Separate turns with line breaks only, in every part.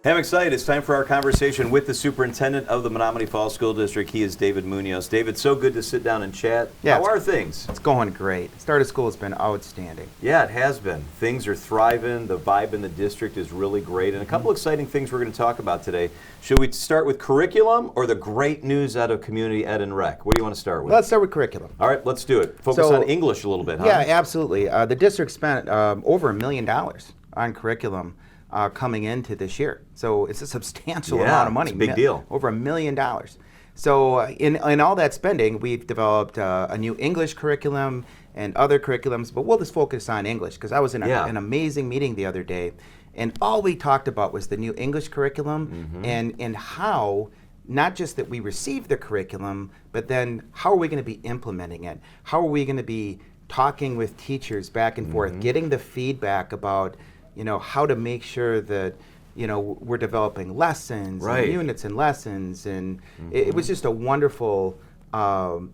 Hey, I'm excited. It's time for our conversation with the superintendent of the Menomonee Falls School District. He is David Muñoz. David, so good to sit down and chat.
Yeah,
How are things?
It's going great. Start of school has been outstanding.
Yeah, it has been. Things are thriving. The vibe in the district is really great. And a couple exciting things we're going to talk about today. Should we start with curriculum or the great news out of community ed and rec? What do you want to start with?
Let's start with curriculum.
All right, let's do it. Focus on English a little bit, huh?
Yeah, absolutely. The district spent over $1 million on curriculum coming into this year. So it's a substantial amount of money.
It's a big deal.
Over $1 million. So in all that spending, we've developed a new English curriculum and other curriculums, but we'll just focus on English because I was in an amazing meeting the other day, and all we talked about was the new English curriculum and how, not just that we received the curriculum, but then how are we going to be implementing it? How are we going to be talking with teachers back and forth, getting the feedback about how to make sure that, we're developing lessons and units and lessons. And it was just a wonderful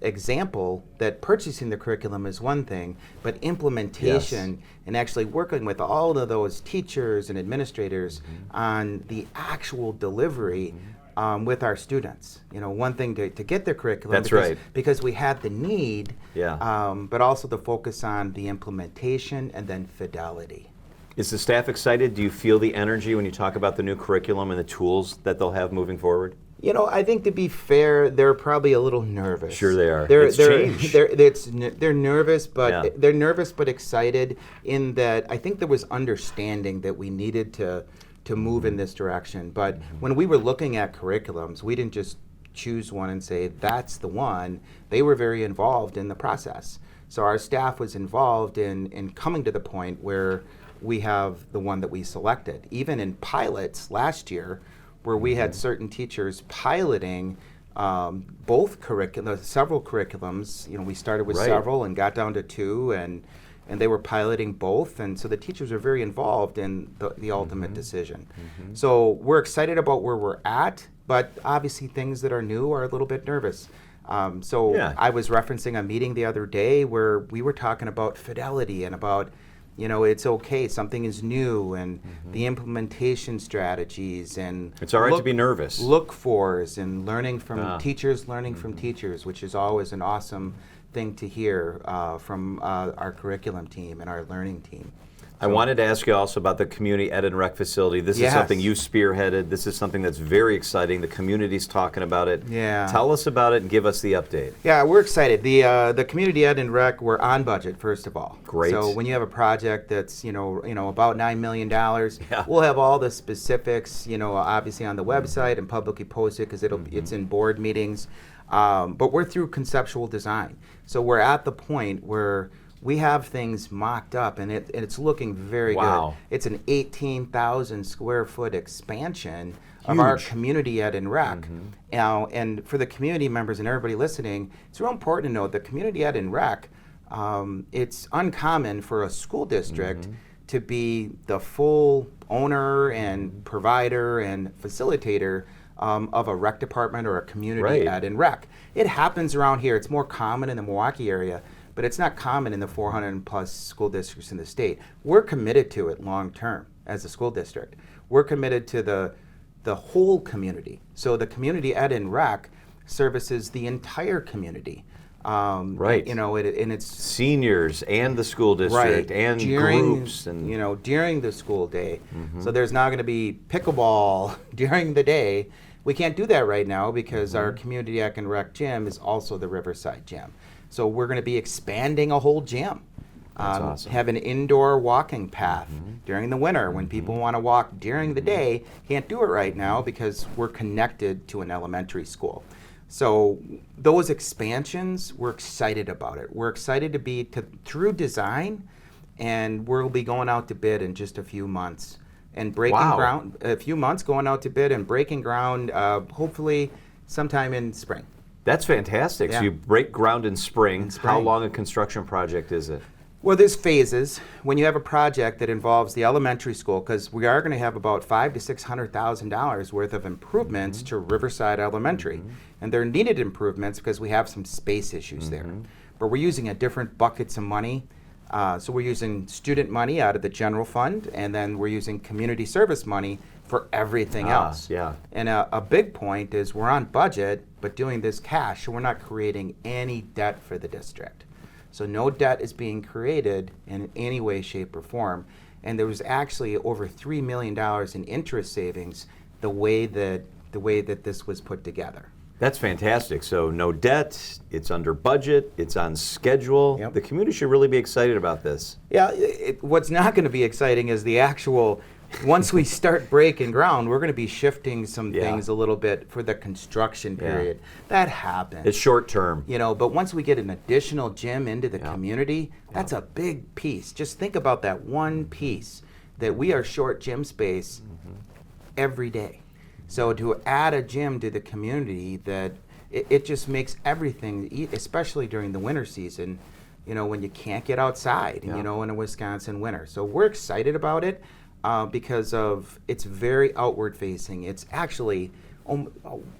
example that purchasing the curriculum is one thing, but implementation and actually working with all of those teachers and administrators on the actual delivery with our students. One thing to get their curriculum because we had the need, but also the focus on the implementation and then fidelity.
Is the staff excited? Do you feel the energy when you talk about the new curriculum and the tools that they'll have moving forward?
I think to be fair, they're probably a little nervous.
Sure they are.
They're nervous, but they're nervous but excited in that I think there was understanding that we needed to move in this direction. But when we were looking at curriculums, we didn't just choose one and say that's the one. They were very involved in the process. So our staff was involved in coming to the point where we have the one that we selected. Even in pilots last year, where we had certain teachers piloting several curriculums. We started with several and got down to 2, and they were piloting both, and so the teachers are very involved in the ultimate decision. So we're excited about where we're at, but obviously things that are new are a little bit nervous. I was referencing a meeting the other day where we were talking about fidelity and about it's okay, something is new, and the implementation strategies, and
it's all right to be nervous.
Look-fors and learning from teachers, from teachers, which is always an awesome thing to hear from our curriculum team and our learning team.
I wanted to ask you also about the community ed and rec facility. This is something you spearheaded. This is something that's very exciting. The community's talking about it. Yeah. Tell us about it and give us the update.
Yeah, we're excited. The community ed and rec, we're on budget, first of all.
Great.
So when you have a project that's about $9 million, we'll have all the specifics, obviously on the website and publicly posted because it's in board meetings. But we're through conceptual design. So we're at the point where we have things mocked up, and it's looking very good. It's an 18,000 square foot expansion of our community ed and rec. Now, and for the community members and everybody listening, it's real important to know that community ed and rec, it's uncommon for a school district to be the full owner and provider and facilitator of a rec department or a community ed and rec. It happens around here. It's more common in the Milwaukee area, but it's not common in the 400 plus school districts in the state. We're committed to it long term as a school district. We're committed to the whole community. So the community ed and rec services the entire community. And it's
seniors and the school district and groups and
during the school day. So there's now going to be pickleball during the day. We can't do that right now because our community ed and rec gym is also the Riverside gym. So we're going to be expanding a whole gym.
That's awesome.
Have an indoor walking path during the winter when people want to walk during the day. Can't do it right now because we're connected to an elementary school. So those expansions, we're excited about it. We're excited to be through design, and we'll be going out to bid in just a few months and breaking ground. A few months going out to bid and breaking ground, hopefully sometime in spring.
That's fantastic. Yeah. So you break ground in spring. How long a construction project is it?
Well, there's phases. When you have a project that involves the elementary school, because we are going to have about $500,000 to $600,000 worth of improvements to Riverside Elementary, and they're needed improvements because we have some space issues there. But we're using a different buckets of money. So we're using student money out of the general fund, and then we're using community service money for everything else.
Yeah.
And a big point is we're on budget, but doing this cash, so we're not creating any debt for the district. So no debt is being created in any way, shape, or form. And there was actually over $3 million in interest savings the way that this was put together.
That's fantastic. So no debt, it's under budget, it's on schedule.
Yep.
The community should really be excited about this.
Yeah, what's not going to be exciting is the actual, once we start breaking ground, we're going to be shifting some things a little bit for the construction period. That happens.
It's short term.
You know, but once we get an additional gym into the community, that's a big piece. Just think about that one piece that we are short gym space every day. So to add a gym to the community, that it just makes everything, especially during the winter season, you know, when you can't get outside, you know, in a Wisconsin winter. So we're excited about it because of it's very outward facing. It's actually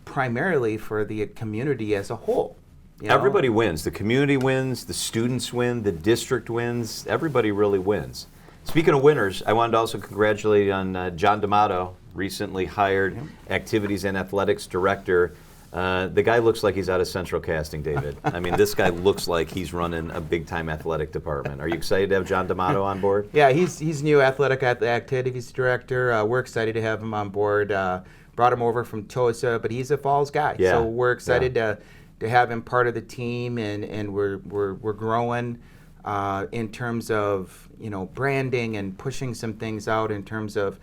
primarily for the community as a whole. You know?
Everybody wins. The community wins, the students win, the district wins. Everybody really wins. Speaking of winners, I wanted to also congratulate you on John D'Amato, recently hired Activities and Athletics Director. The guy looks like he's out of Central Casting, David. I mean, this guy looks like he's running a big-time athletic department. Are you excited to have John D'Amato on board?
Yeah, he's new Athletic Activities Director. We're excited to have him on board. Brought him over from Tosa, but he's a Falls guy.
Yeah.
So we're excited to have him part of the team, and we're growing in terms of, you know, branding and pushing some things out in terms of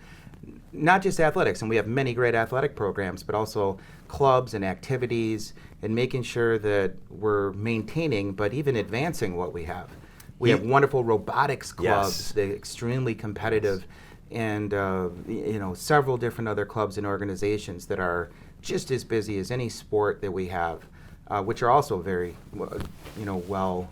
not just athletics, and we have many great athletic programs, but also clubs and activities, and making sure that we're maintaining, but even advancing what we have. We have wonderful robotics clubs, they're extremely competitive, and you know, several different other clubs and organizations that are just as busy as any sport that we have, which are also very, you know, well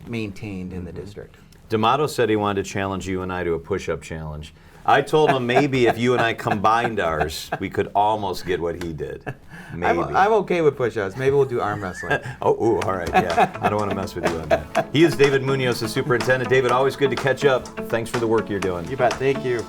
maintained in the district.
D'Amato said he wanted to challenge you and I to a push-up challenge. I told him maybe if you and I combined ours, we could almost get what he did. Maybe.
I'm okay with push-ups. Maybe we'll do arm wrestling.
All right, yeah. I don't want to mess with you on that. He is David Muñoz, the superintendent. David, always good to catch up. Thanks for the work you're doing.
You bet. Thank you.